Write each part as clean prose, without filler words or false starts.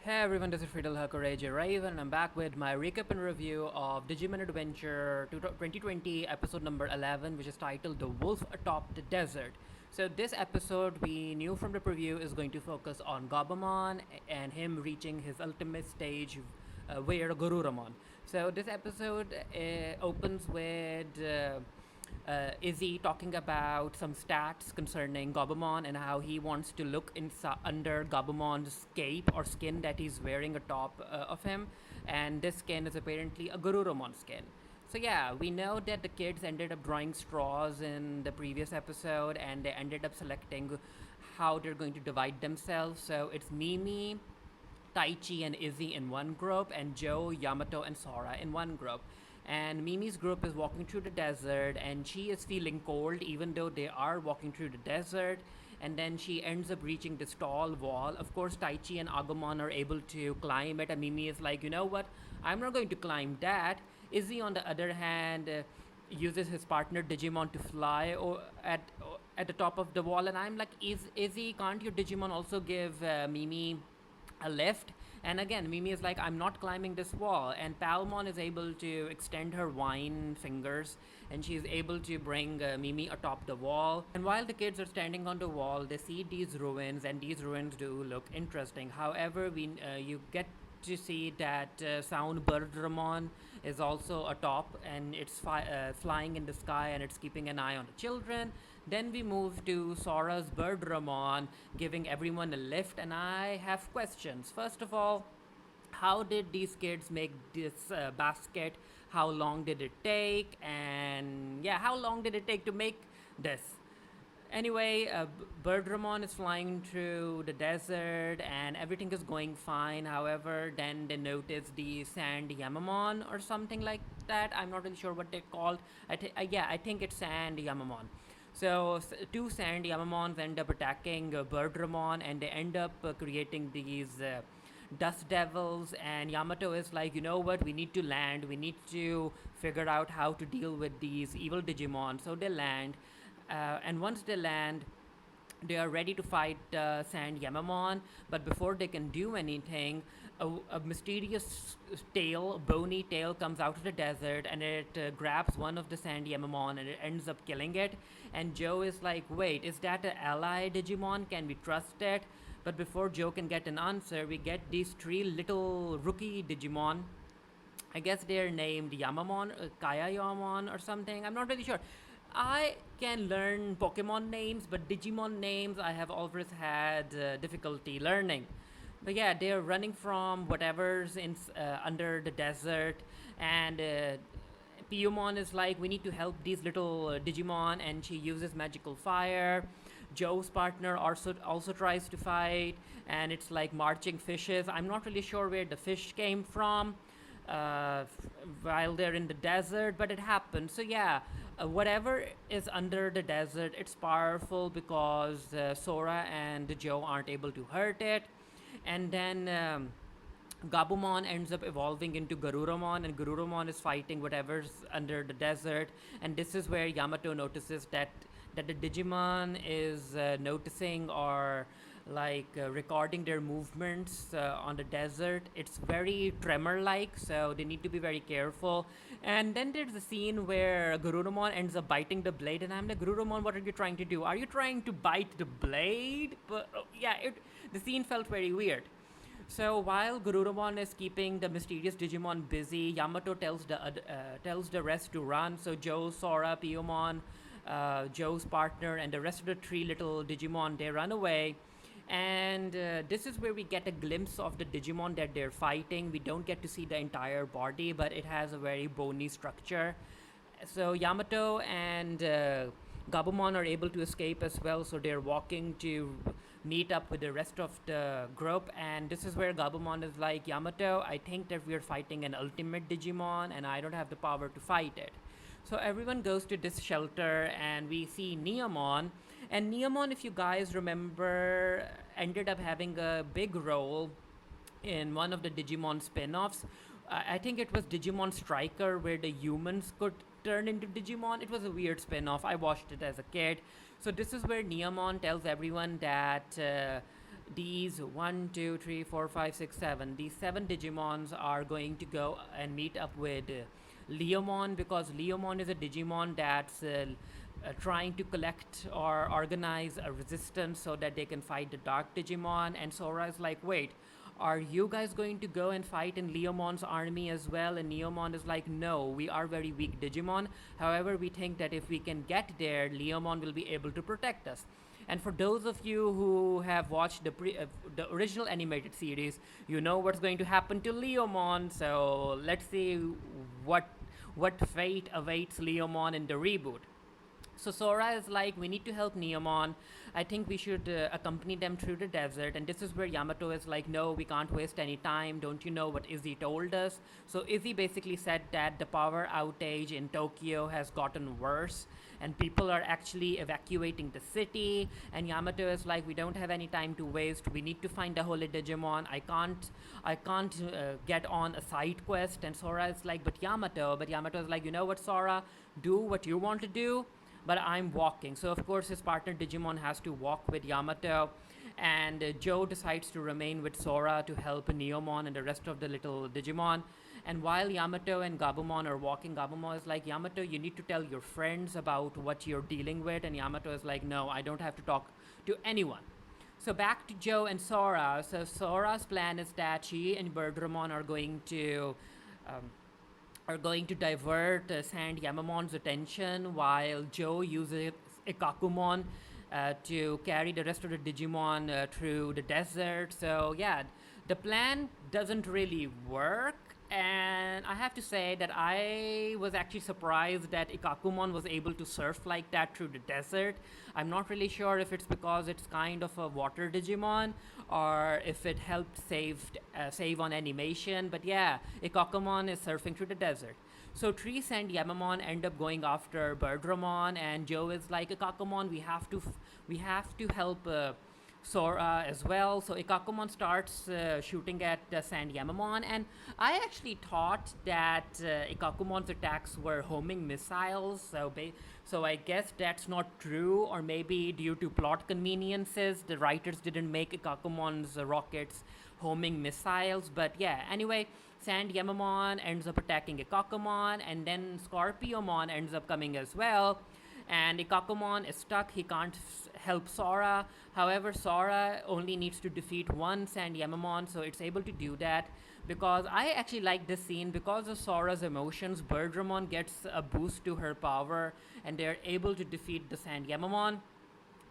Hey everyone, this is Friedel Courage Raven, and I'm back with my recap and review of Digimon Adventure 2020 episode number 11, which is titled The Wolf Atop the Desert. So, this episode we knew from the preview is going to focus on Gabumon and him reaching his ultimate stage where Gururamon. So, this episode opens with. Izzy talking about some stats concerning Gabumon and how he wants to look under Gabumon's cape or skin that he's wearing atop of him, and this skin is apparently a Gururumon skin. So yeah, we know that the kids ended up drawing straws in the previous episode, and they ended up selecting how they're going to divide themselves. So it's Mimi, Taichi, and Izzy in one group, and Joe, Yamato, and Sora in one group. And Mimi's group is walking through the desert, and she is feeling cold even though they are walking through the desert. And then she ends up reaching this tall wall. Of course, Taichi and Agumon are able to climb it, and Mimi is like, you know what? I'm not going to climb that. Izzy, on the other hand, uses his partner Digimon to fly at the top of the wall, and I'm like, Izzy, can't your Digimon also give Mimi a lift? And again, Mimi is like, I'm not climbing this wall. And Palmon is able to extend her vine fingers, and she is able to bring Mimi atop the wall. And while the kids are standing on the wall, they see these ruins, and these ruins do look interesting. However, you get to see that Sound Birdramon is also atop, and it's flying in the sky, and it's keeping an eye on the children. Then we move to Sora's Birdramon giving everyone a lift, and I have questions. First of all, how did these kids make this basket? How long did it take? And yeah, how long did it take to make this? Anyway, Birdramon is flying through the desert and everything is going fine. However, then they notice the Sand Yamamon or something like that. I'm not really sure what they're called. Yeah, I think it's Sand Yamamon. So, two Sand Yamamons end up attacking Birdramon, and they end up creating these dust devils. And Yamato is like, you know what, we need to land, we need to figure out how to deal with these evil Digimon. So they land, and once they land, they are ready to fight Sand Yamamon, but before they can do anything, a mysterious tail, bony tail, comes out of the desert, and it grabs one of the Sand Yamamon, and it ends up killing it. And Joe is like, wait, is that an ally Digimon? Can we trust it? But before Joe can get an answer, we get these three little rookie Digimon. I guess they're named Yamamon, Kaya Yamamon, or something. I'm not really sure. I can learn Pokemon names, but Digimon names I have always had difficulty learning. But yeah, they're running from whatever's under the desert, and Piyumon is like, we need to help these little Digimon, and she uses magical fire. Joe's partner also tries to fight, and it's like marching fishes. I'm not really sure where the fish came from uh, while they're in the desert, but it happened. So yeah, whatever is under the desert, it's powerful because Sora and Joe aren't able to hurt it. And then Gabumon ends up evolving into Garuramon, and Garuramon is fighting whatever's under the desert. And this is where Yamato notices that the Digimon is noticing or recording their movements on the desert. It's very tremor like, so they need to be very careful. And then there's a scene where Garurumon ends up biting the blade, and I'm like, Garurumon, what are you trying to do? Are you trying to bite the blade? But yeah, the scene felt very weird. So while Garurumon is keeping the mysterious Digimon busy, Yamato tells the rest to run. So Joe, Sora, Piyomon, Joe's partner, and the rest of the three little Digimon, they run away. And this is where we get a glimpse of the Digimon that they're fighting. We don't get to see the entire body, but it has a very bony structure. So Yamato and Gabumon are able to escape as well, so they're walking to meet up with the rest of the group. And this is where Gabumon is like, Yamato, I think that we're fighting an ultimate Digimon, and I don't have the power to fight it. So everyone goes to this shelter, and we see Neomon. And Neomon, if you guys remember, ended up having a big role in one of the Digimon spin-offs. I think it was Digimon Striker, where the humans could turn into Digimon. It was a weird spin-off. I watched it as a kid. So this is where Neomon tells everyone that these one, two, three, four, five, six, seven. These seven Digimons are going to go and meet up with Leomon, because Leomon is a Digimon that's trying to collect or organize a resistance so that they can fight the Dark Digimon. And Sora is like, wait, are you guys going to go and fight in Leomon's army as well? And Leomon is like, no, we are very weak Digimon. However, we think that if we can get there, Leomon will be able to protect us. And for those of you who have watched the original animated series, you know what's going to happen to Leomon. So let's see what what fate awaits Leomon in the reboot. So Sora is like, we need to help Neomon. I think we should accompany them through the desert. And this is where Yamato is like, no, we can't waste any time. Don't you know what Izzy told us? So Izzy basically said that the power outage in Tokyo has gotten worse and people are actually evacuating the city. And Yamato is like, we don't have any time to waste. We need to find a holy Digimon. I can't get on a side quest. And Sora is like, but Yamato is like, you know what, Sora, do what you want to do, but I'm walking. So of course his partner Digimon has to walk with Yamato, and Joe decides to remain with Sora to help Neomon and the rest of the little Digimon. And while Yamato and Gabumon are walking, Gabumon is like, Yamato, you need to tell your friends about what you're dealing with. And Yamato is like, no, I don't have to talk to anyone. So back to Joe and Sora. So Sora's plan is that she and Birdramon um, are going to divert Sand Yamamon's attention while Joe uses Ikakumon to carry the rest of the Digimon through the desert. So yeah, the plan doesn't really work. And I have to say that I was actually surprised that Ikakumon was able to surf like that through the desert. I'm not really sure if it's because it's kind of a water Digimon or if it helped save on animation. But yeah, Ikakumon is surfing through the desert. So Trees and Yamamon end up going after Birdramon, and Joe is like, Ikakumon, we have to help Sora as well. So Ikakumon starts shooting at Sand Yamamon, and I actually thought that Ikakumon's attacks were homing missiles. So I guess that's not true, or maybe due to plot conveniences, the writers didn't make Ikakumon's rockets homing missiles. But yeah, anyway, Sand Yamamon ends up attacking Ikakumon, and then Scorpiomon ends up coming as well. And Ikakumon is stuck, he can't help Sora. However, Sora only needs to defeat one Sand Yamamon, so it's able to do that. Because I actually like this scene, because of Sora's emotions, Birdramon gets a boost to her power, and they're able to defeat the Sand Yamamon.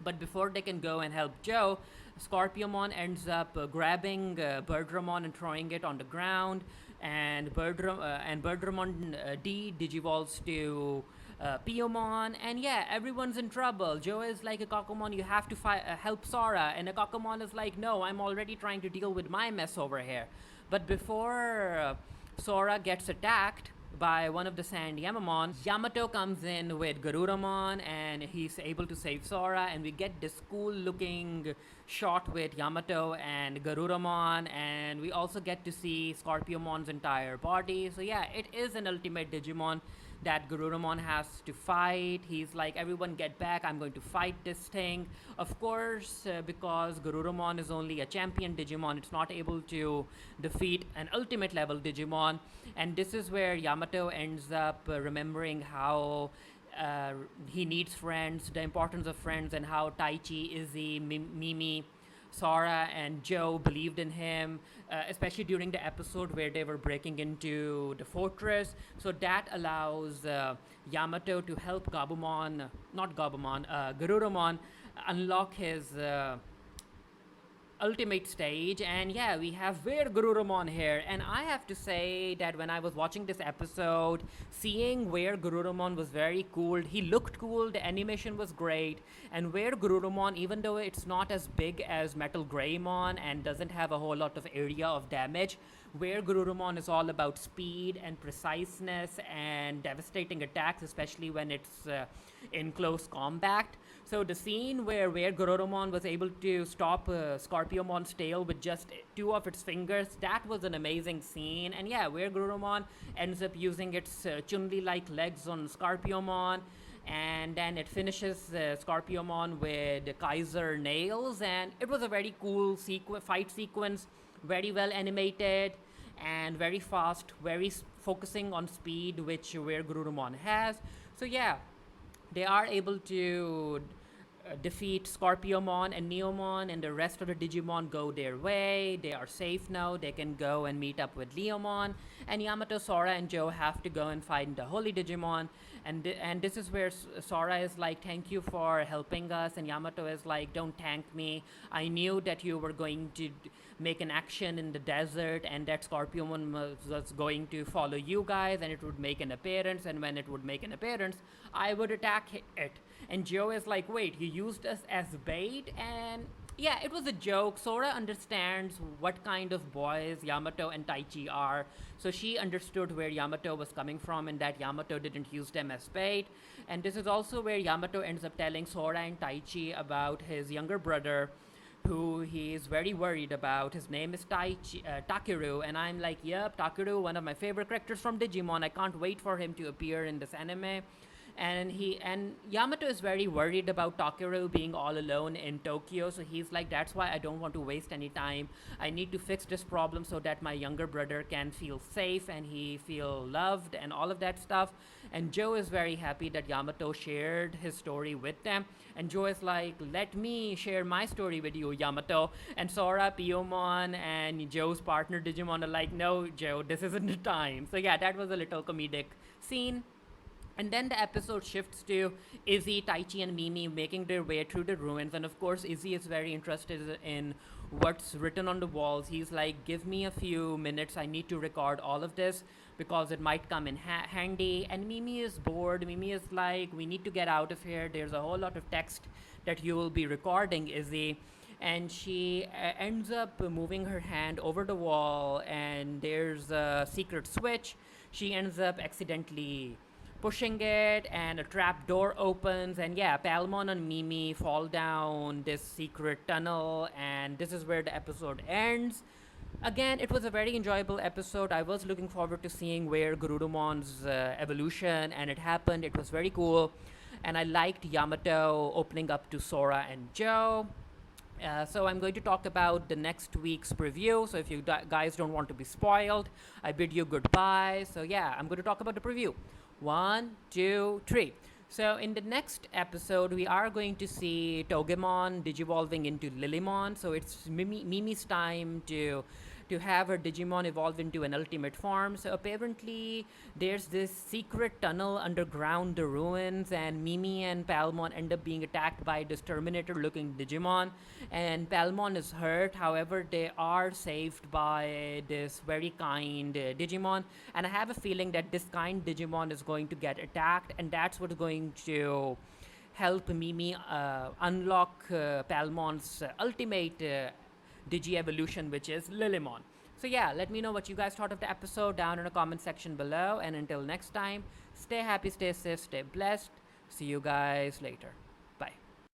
But before they can go and help Joe, Scorpiomon ends up grabbing Birdramon and throwing it on the ground, and Birdramon digivolves to Piomon, and yeah, everyone's in trouble. Joe is like, Ikakumon, you have to help Sora, and Ikakumon is like, no, I'm already trying to deal with my mess over here. But before Sora gets attacked by one of the Sand Yamamon, Yamato comes in with Garuramon, and he's able to save Sora, and we get this cool looking shot with Yamato and Garuramon, and we also get to see Scorpiomon's entire body. So yeah, it is an ultimate Digimon that Garuramon has to fight. He's like, everyone get back, I'm going to fight this thing. Of course, because Garuramon is only a champion Digimon, it's not able to defeat an ultimate level Digimon. And this is where Yamato ends up remembering how he needs friends, the importance of friends, and how Taichi, Izzy, Mimi, Sora, and Joe believed in him, especially during the episode where they were breaking into the fortress. So that allows Yamato to help Garuramon unlock his ultimate stage. And yeah, we have Where Garuramon here, and I have to say that when I was watching this episode, seeing Where Garuramon was very cool. He looked cool, the animation was great, and Where Garuramon, even though it's not as big as Metal Greymon and doesn't have a whole lot of area of damage, Where Garuramon is all about speed and preciseness and devastating attacks, especially when it's in close combat. So the scene where Garuramon was able to stop Scorpiomon's tail with just two of its fingers, that was an amazing scene. And yeah, where Garuramon ends up using its Chun-Li-like legs on Scorpiomon, and then it finishes Scorpiomon with Kaiser nails, and it was a very cool fight sequence, very well animated and very fast, focusing on speed, which where Gururumon has. So yeah, they are able to defeat Scorpiomon and Neomon, and the rest of the Digimon go their way. They are safe now. They can go and meet up with Leomon, and Yamato, Sora, and Joe have to go and find the Holy Digimon. And this is where Sora is like, "Thank you for helping us," and Yamato is like, "Don't thank me. I knew that you were going to make an action in the desert, and that Scorpiomon was going to follow you guys, and it would make an appearance. And when it would make an appearance, I would attack it." And Joe is like, "Wait, you used us as bait?" And yeah, it was a joke. Sora understands what kind of boys Yamato and Taichi are, so she understood where Yamato was coming from and that Yamato didn't use them as bait. And this is also where Yamato ends up telling Sora and Taichi about his younger brother, who he is very worried about. His name is Takeru, and I'm like, yep, Takeru, one of my favorite characters from Digimon. I can't wait for him to appear in this anime. And Yamato is very worried about Takeru being all alone in Tokyo, so he's like, that's why I don't want to waste any time. I need to fix this problem so that my younger brother can feel safe and he feel loved and all of that stuff. And Joe is very happy that Yamato shared his story with them, and Joe is like, let me share my story with you, Yamato. And Sora, Piyomon, and Joe's partner Digimon are like, no, Joe, this isn't the time. So yeah, that was a little comedic scene. And then the episode shifts to Izzy, Taichi, and Mimi making their way through the ruins. And of course, Izzy is very interested in what's written on the walls. He's like, give me a few minutes. I need to record all of this because it might come in handy. And Mimi is bored. Mimi is like, we need to get out of here. There's a whole lot of text that you will be recording, Izzy. And she ends up moving her hand over the wall, and there's a secret switch. She ends up accidentally pushing it, and a trap door opens, and yeah, Palmon and Mimi fall down this secret tunnel, and this is where the episode ends. Again, it was a very enjoyable episode. I was looking forward to seeing where Gurudumon's evolution, and it happened. It was very cool, and I liked Yamato opening up to Sora and Joe. So I'm going to talk about the next week's preview. So if you guys don't want to be spoiled, I bid you goodbye. So yeah, I'm going to talk about the preview. 1, 2, 3. So in the next episode, we are going to see Togemon digivolving into Lilymon. So it's Mimi's time to have her Digimon evolve into an ultimate form. So apparently there's this secret tunnel underground the ruins, and Mimi and Palmon end up being attacked by this Terminator looking Digimon, and Palmon is hurt. However, they are saved by this very kind Digimon, and I have a feeling that this kind Digimon is going to get attacked, and that's what's going to help Mimi unlock Palmon's ultimate Digi Evolution, which is Lilymon. So yeah, let me know what you guys thought of the episode down in the comment section below. And until next time, stay happy, stay safe, stay blessed. See you guys later.